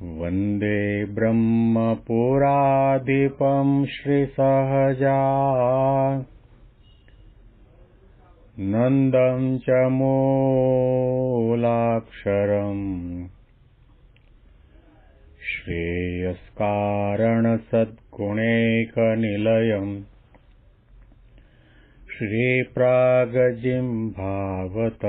वन्दे ब्रह्मपुराधिपं श्रीसहजा नन्दं च मूलाक्षरम् श्रेयस्कारणसद्गुणैकनिलयम् श्रीप्रागजिह्वावत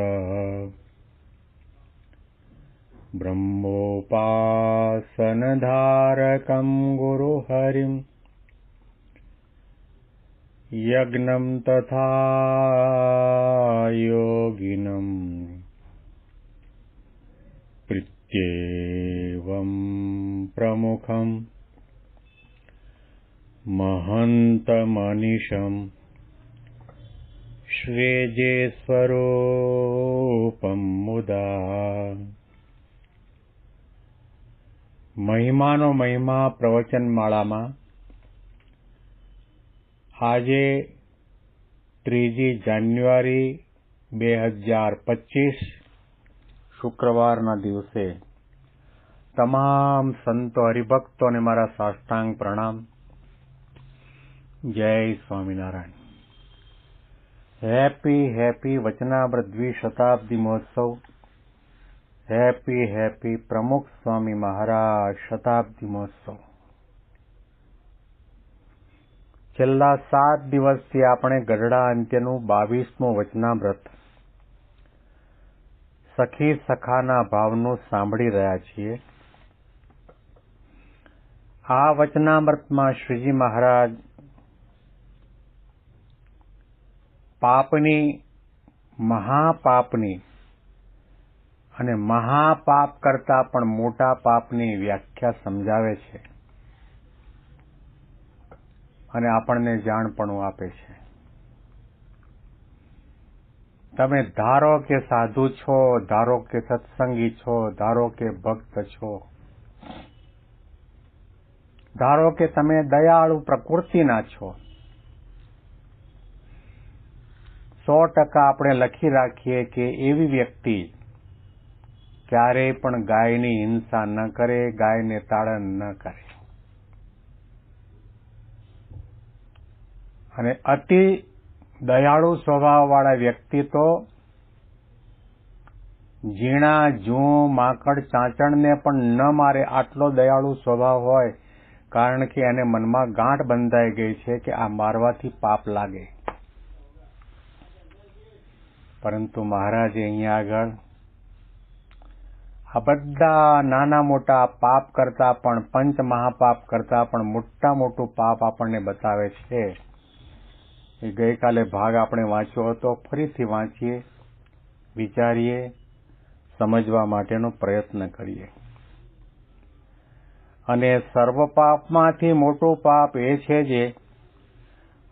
ब्रह्मोपासनधारकं गुरुहरिं यज्ञं तथा योगिनं प्रीत्येवं प्रमुखं महन्तमनिशं श्रेजे स्वरूपं मुदा। મહિમાનો મહિમા પ્રવચનમાળામાં આજે 3 જાન્યુઆરી 2025 શુક્રવારના દિવસે તમામ સંતો હરિભક્તોને મારા સાષ્ટાંગ પ્રણામ. જય સ્વામિનારાયણ. હેપી વચનામૃત દ્વિશતાબ્દી મહોત્સવ. હેપી પ્રમુખ સ્વામી મહારાજ શતાબ્દી મહોત્સવ. છેલ્લા 7 દિવસથી આપણે ગઢડા અંત્યનું 22મું વચનામૃત સખી સખાના ભાવનું સાંભળી રહ્યા છીએ. આ વચનામૃતમાં શ્રીજી મહારાજ પાપની, મહાપાપની અને મહાપાપ કરતા પણ મોટા પાપની વ્યાખ્યા સમજાવે છે અને આપણને જાણપણું આપે છે. તમે ધારો કે સાધુ છો, ધારો કે સત્સંગી છો, ધારો કે ભક્ત છો, ધારો કે તમે દયાળુ પ્રકૃતિના છો, 100% આપણે લખી રાખીએ કે એવી વ્યક્તિ ક્યારેય પણ ગાયની હિંસા ન કરે, ગાયને તાડન ન કરે અને અતિ દયાળુ સ્વભાવવાળા વ્યક્તિ તો ઝીણા, જૂ, માકડ, ચાંચડને પણ ન મારે આટલો દયાળુ સ્વભાવ હોય, કારણ કે એને મનમાં ગાંઠ બંધાઈ ગઈ છે કે આ મારવાથી પાપ લાગે. પરંતુ મહારાજે અહીંયા આગળ આ બધા નાના મોટા પાપ કરતા પણ, પંચ મહાપાપ કરતા પણ મોટું પાપ આપણને બતાવે છે. એ ગઈકાલે ભાગ આપણે વાંચ્યો હતો, ફરીથી વાંચીએ, વિચારીએ, સમજવા માટેનો પ્રયત્ન કરીએ. અને સર્વ પાપમાંથી મોટું પાપ એ છે જે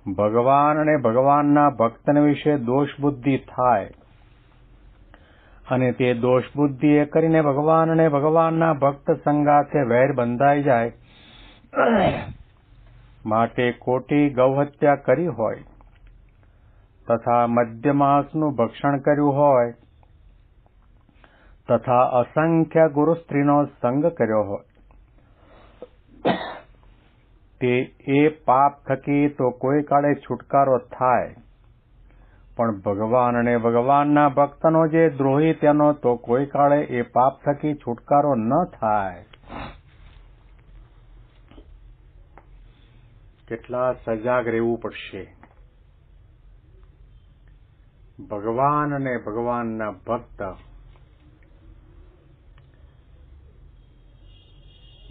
ભગવાન અને ભગવાનના ભક્તને વિશે દોષ બુદ્ધિ થાય અને તે દોષ બુદ્ધિ એ કરીને ભગવાન અને ભગવાનના ભક્ત સંગાથે વૈર બંધાઈ જાય. માટે ખોટી ગૌહત્યા કરી હોય તથા મધ્યમાંસનું ભક્ષણ કર્યું હોય તથા અસંખ્ય ગુરુ સ્ત્રીનો સંગ કર્યો હોય, તે એ પાપ થકી તો કોઈ કાળે છુટકારો થાય, પણ ભગવાન અને ભગવાનના ભક્તનો જે દ્રોહી તેનો તો કોઈ કાળે એ પાપ થકી છુટકારો ન થાય. કેટલા સજાગ રહેવું પડશે. ભગવાન અને ભગવાનના ભક્ત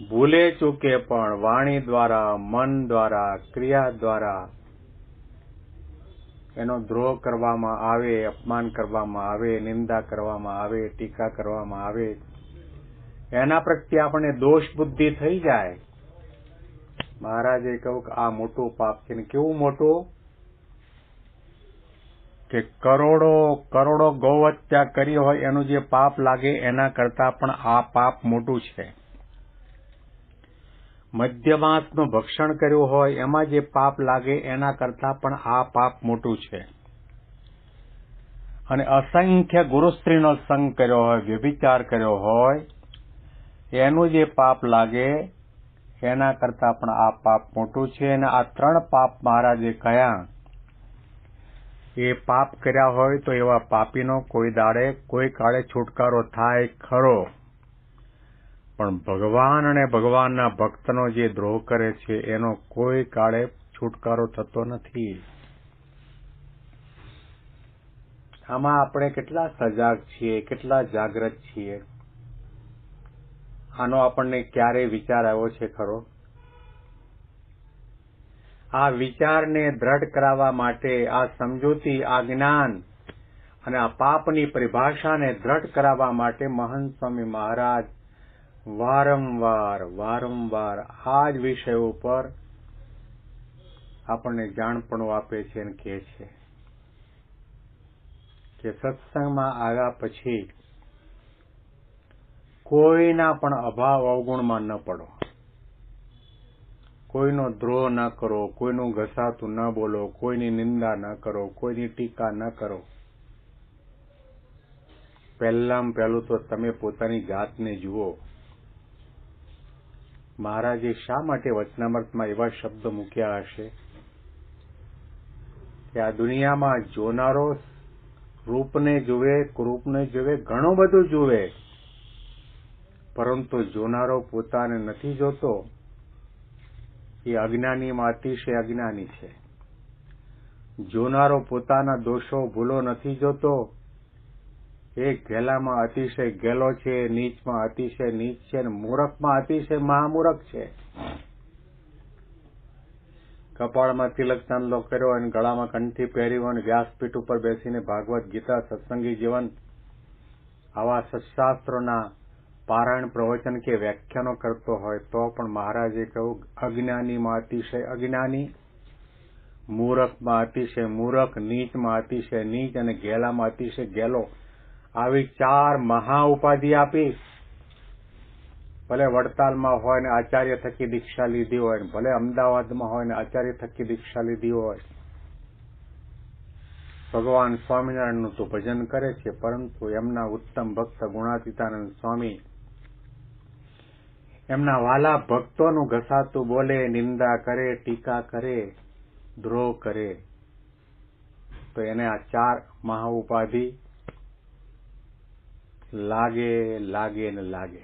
ભૂલે ચૂકે પણ વાણી દ્વારા, મન દ્વારા, ક્રિયા દ્વારા એનો દ્રોહ કરવામાં આવે, અપમાન કરવામાં આવે, નિંદા કરવામાં આવે, ટીકા કરવામાં આવે, એના પ્રત્યે આપણને દોષ બુદ્ધિ થઈ જાય. મહારાજે કહ્યું કે આ મોટું પાપ છે. ને કેવું મોટું કે કરોડો ગૌહત્યા કરી હોય એનું જે પાપ લાગે એના કરતા પણ આ પાપ મોટું છે. મધ્યમાંસનું ભક્ષણ કર્યું હોય એમાં જે પાપ લાગે એના કરતા પણ આ પાપ મોટું છે. અને અસંખ્ય ગુરુ સ્ત્રીનો સંગ કર્યો હોય, વ્યભિચાર કર્યો હોય, એનું જે પાપ લાગે એના કરતા પણ આ પાપ મોટું છે. અને આ 3 પાપ મહારાજે કહ્યા. એ પાપ કર્યા હોય તો એવા પાપીનો કોઈ કાળે છુટકારો થાય ખરો, પણ ભગવાન અને ભગવાનના ભક્તનો જે દ્રોહ કરે છે એનો કોઈ કાળે છુટકારો થતો નથી. આમાં આપણે કેટલા સજાગ છીએ, કેટલા જાગૃત છીએ, આનો આપણને ક્યારેય વિચાર આવ્યો છે ખરો? આ વિચારને દ્રઢ કરાવવા માટે, આ સમજૂતી, આ જ્ઞાન અને આ પાપની પરિભાષાને દ્રઢ કરાવવા માટે મહંત સ્વામી મહારાજ વારંવાર આ જ વિષય ઉપર આપણને જાણપણું આપે છે અને કહે છે કે સત્સંગમાં આવ્યા પછી કોઈના પણ અભાવ અવગુણમાં ન પડો, કોઈનો દ્રોહ ન કરો, કોઈનું ઘસાતું ન બોલો, કોઈની નિંદા ન કરો, કોઈની ટીકા ન કરો. પહેલું તો તમે પોતાની જાતને જુઓ. મહારાજે શા માટે વચનામૃતમાં એવા શબ્દ મૂક્યા હશે કે આ દુનિયામાં જોનારો રૂપને જુએ, કૃપને જુએ, ઘણું બધું જુએ, પરંતુ જોનારો પોતાને નથી જોતો. એ અજ્ઞાનીમાં અતિશય અજ્ઞાની છે. જોનારો પોતાના દોષો ભૂલો નથી જોતો, એ ગેલામાં અતિશય ગેલો છે, નીચમાં અતિશય નીચ છે, અને મૂરખમાં અતિશય મહામૂરખ છે. કપાળમાં તિલક ચાંદલો કર્યો અને ગળામાં કંઠી પહેર્યો અને વ્યાસપીઠ ઉપર બેસીને ભાગવત ગીતા, સત્સંગી જીવન આવા સત્શાસ્ત્રોના પારાયણ, પ્રવચન કે વ્યાખ્યાનો કરતો હોય તો પણ મહારાજે કહ્યું અજ્ઞાનીમાં અતિશય અજ્ઞાની, મૂરખમાં અતિશય મૂરખ, નીચમાં અતિશય નીચ અને ગેલામાં અતિશય ગેલો. આવી 4 મહા ઉપાધિ આપી. ભલે વડતાલમાં હોય ને આચાર્ય થકી દીક્ષા લીધી હોય, ભલે અમદાવાદમાં હોય ને આચાર્ય થકી દીક્ષા લીધી હોય. ભગવાન સ્વામિનારાયણનું તો ભજન કરે છે, પરંતુ એમના ઉત્તમ ભક્ત ગુણાતીતાનંદ સ્વામી એમના વાલા ભક્તોનું ઘસાતું બોલે, નિંદા કરે, ટીકા કરે, દ્રોહ કરે, તો એને આ 4 મહા ઉપાધિ લાગે.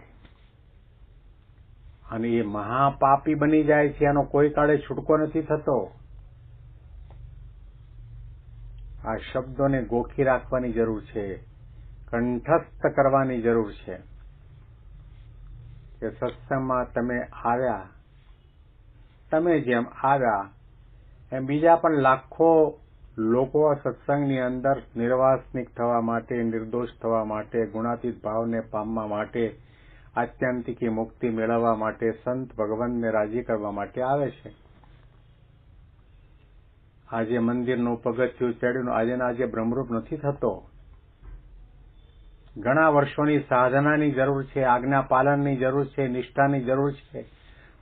અને એ મહાપાપી બની જાય છે, એનો કોઈ કાળે છૂટકો નથી થતો. આ શબ્દોને ગોખી રાખવાની જરૂર છે, કંઠસ્થ કરવાની જરૂર છે કે સત્સંગમાં તમે જેમ આવ્યા એમ બીજા પણ લાખો લોકો સત્સંગની અંદર નિર્વાસનિક થવા માટે, નિર્દોષ થવા માટે, ગુણાતીત ભાવને પામવા માટે, આત્યંતિકી મુક્તિ મેળવવા માટે, સંત ભગવાનને રાજી કરવા માટે આવે છે. આજે મંદિરનું પગથિયું ચડ્યું, આજે બ્રહ્મરૂપ નથી થતો. ઘણા વર્ષોની સાધનાની જરૂર છે, આજ્ઞા પાલનની જરૂર છે, નિષ્ઠાની જરૂર છે,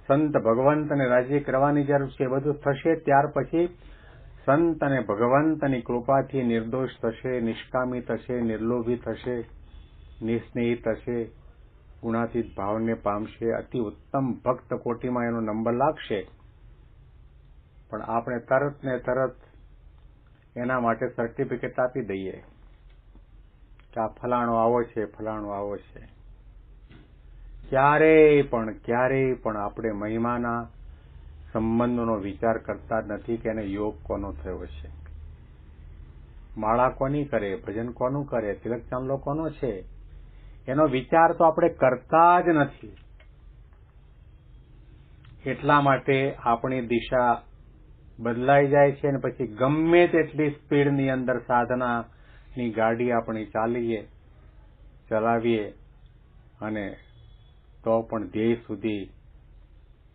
સંત ભગવંતને રાજી કરવાની જરૂર છે. બધું થશે ત્યાર પછી સંત અને ભગવંતની કૃપાથી નિર્દોષ થશે, નિષ્કામી થશે, નિર્લોભી થશે, નિસ્નેહી થશે, ગુણાતીત ભાવને પામશે, અતિ ઉત્તમ ભક્ત કોટીમાં એનો નંબર લાગશે. પણ આપણે તરત ને તરત એના માટે સર્ટિફિકેટ આપી દઈએ કે આ ફલાણો આવો છે, ફલાણો આવો છે. ક્યારેય પણ આપણે મહિમાના સંબંધોનો વિચાર કરતા નથી કે એને યોગ કોનો થયો છે, માળા કોની કરે, ભજન કોનું કરે, તિલક ચાંદલો કોનો છે, એનો વિચાર તો આપણે કરતા જ નથી. એટલા માટે આપણી દિશા બદલાઈ જાય છે અને પછી ગમે તેટલી સ્પીડની અંદર સાધનાની ગાડી આપણી ચલાવીએ અને તો પણ ધ્યેય સુધી,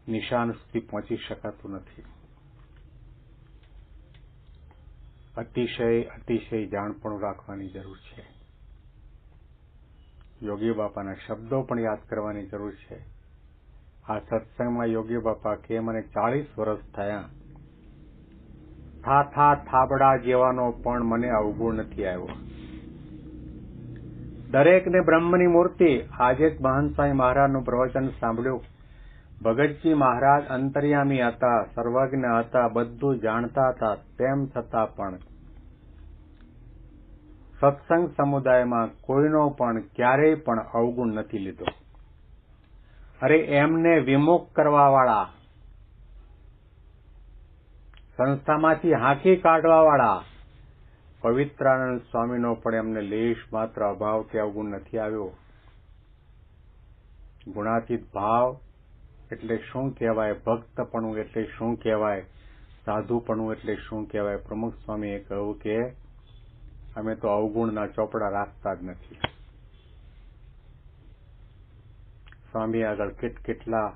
નિશાન સુધી પહોંચી શકાતું નથી. અતિશય જાણપણું રાખવાની જરૂર છે. યોગી બાપાના શબ્દો પણ યાદ કરવાની જરૂર છે. આ સત્સંગમાં યોગી બાપા કે મને 40 વર્ષ થયા, થાબડા જેવાનો પણ મને અવગુણ નથી આવ્યો. દરેકને બ્રહ્મની મૂર્તિ. આજે જ મહંત સ્વામી મહારાજનું પ્રવચન સાંભળ્યું. ભગતજી મહારાજ અંતર્યામી હતા, સર્વજ્ઞ હતા, બધું જાણતા હતા. તેમ છતાં પણ સત્સંગ સમુદાયમાં કોઈનો પણ ક્યારેય પણ અવગુણ નથી લીધો. અરે એમને વિમુખ કરવા વાળા, સંસ્થામાંથી હાંકી કાઢવા વાળા પવિત્રાનંદ સ્વામીનો પણ એમને લેશ માત્ર અભાવ કે અવગુણ નથી આવ્યો. ગુણાતીત ભાવ એટલે શું કહેવાય, ભક્તપણું એટલે શું કહેવાય, સાધુપણું એટલે શું કહેવાય. પ્રમુખ સ્વામીએ કહ્યું કે અમે તો અવગુણના ચોપડા રાખતા જ નથી. સ્વામી આગળ કેટલા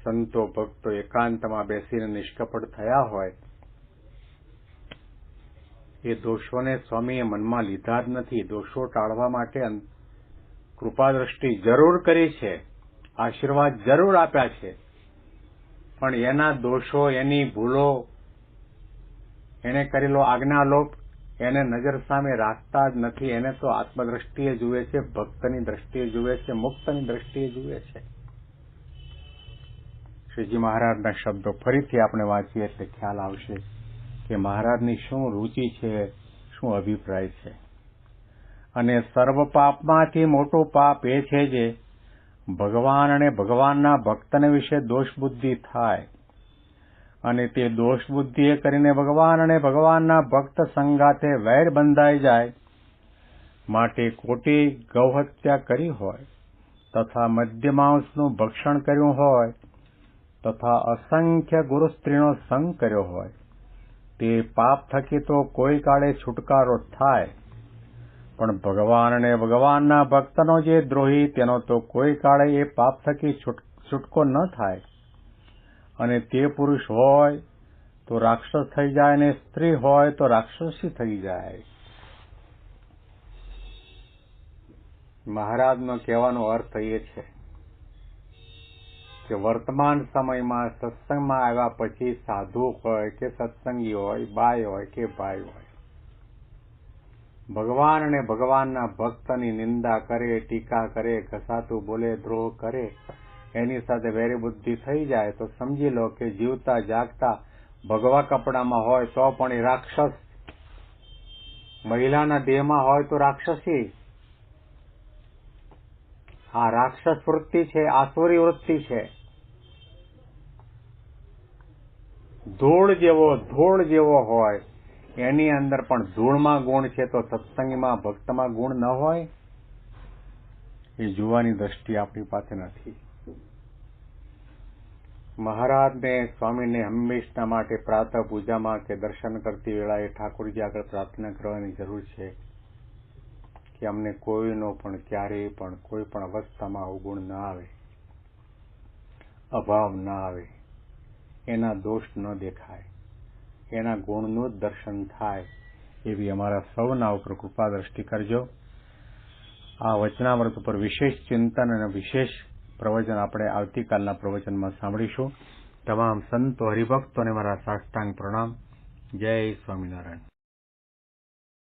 સંતો ભક્તો એકાંતમાં બેસીને નિષ્કપટ થયા હોય, એ દોષોને સ્વામીએ મનમાં લીધા જ નથી. દોષો ટાળવા માટે કૃપાદ્રષ્ટિ જરૂર કરી છે, આશીર્વાદ જરૂર આપ્યા છે, પણ એના દોષો, એની ભૂલો, એને કરેલો આજ્ઞાલોપ એને નજર સામે રાખતા જ નથી. એને તો આત્મદ્રષ્ટિએ જુએ છે, ભક્તની દ્રષ્ટિએ જુએ છે, મુક્તની દ્રષ્ટિએ જુએ છે. શ્રીજી મહારાજના શબ્દો ફરીથી આપણે વાંચીએ એટલે ખ્યાલ આવશે કે મહારાજની શું રૂચિ છે, શું અભિપ્રાય છે. અને સર્વ પાપમાંથી મોટું પાપ એ છે જે ભગવાન અને ભગવાનના ભક્તને વિશે દોષ બુદ્ધિ થાય, અને તે દોષ બુદ્ધિએ કરીને ભગવાન અને ભગવાનના ભક્ત સંગાથે વૈર બંધાઈ જાય. માટે ખોટી ગૌહત્યા કરી હોય, તથા મદ્યમાંસનું ભક્ષણ કર્યું હોય, તથા અસંખ્ય ગુરુ સ્ત્રીનો સંગ કર્યો હોય, તે પાપ થકી તો કોઈ કાળે છુટકારો થાય, પણ ભગવાન અને ભગવાનના ભક્તનો જે દ્રોહી, તેનો તો કોઈ કાળે એ પાપ થકી છૂટકો ન થાય. અને તે પુરુષ હોય તો રાક્ષસ થઈ જાય, અને સ્ત્રી હોય તો રાક્ષસી થઈ જાય. મહારાજનો કહેવાનો અર્થ એ છે કે વર્તમાન સમયમાં સત્સંગમાં આવ્યા પછી સાધુ હોય કે સત્સંગી હોય, બાઈ હોય કે ભાઈ હોય, ભગવાન અને ભગવાનના ભક્તની નિંદા કરે, ટીકા કરે, ઘસાતું બોલે, દ્રોહ કરે, એની સાથે વેરી બુદ્ધિ થઈ જાય તો સમજી લો કે જીવતા જાગતા ભગવા કપડામાં હોય તો પણ એ રાક્ષસ, મહિલાના દેહમાં હોય તો રાક્ષસી. આ રાક્ષસ વૃત્તિ છે, આસુરી વૃત્તિ છે. ધૂળ જેવો હોય, એની અંદર પણ ધૂળમાં ગુણ છે, તો સત્સંગીમાં ભક્તમાં ગુણ ન હોય, એ જોવાની દ્રષ્ટિ આપણી પાસે નથી. મહારાજને, સ્વામીને હંમેશના માટે પ્રાતઃ પૂજામાં કે દર્શન કરતી વેળાએ ઠાકોરજી આગળ પ્રાર્થના કરવાની જરૂર છે કે અમને કોઈનો પણ ક્યારેય પણ કોઈ પણ અવસ્થામાં અવગુણ ન આવે, અભાવ ન આવે, એના દોષ ન દેખાય, એના ગુણનું જ દર્શન થાય, એવી અમારા સૌના ઉપર કૃપા દ્રષ્ટિ કરજો. આ વચનામૃત ઉપર વિશેષ ચિંતન અને વિશેષ પ્રવચન આપણે આવતીકાલના પ્રવચનમાં સાંભળીશું. તમામ સંતો હરિભક્તોને મારા સાષ્ટાંગ પ્રણામ. જય સ્વામિનારાયણ.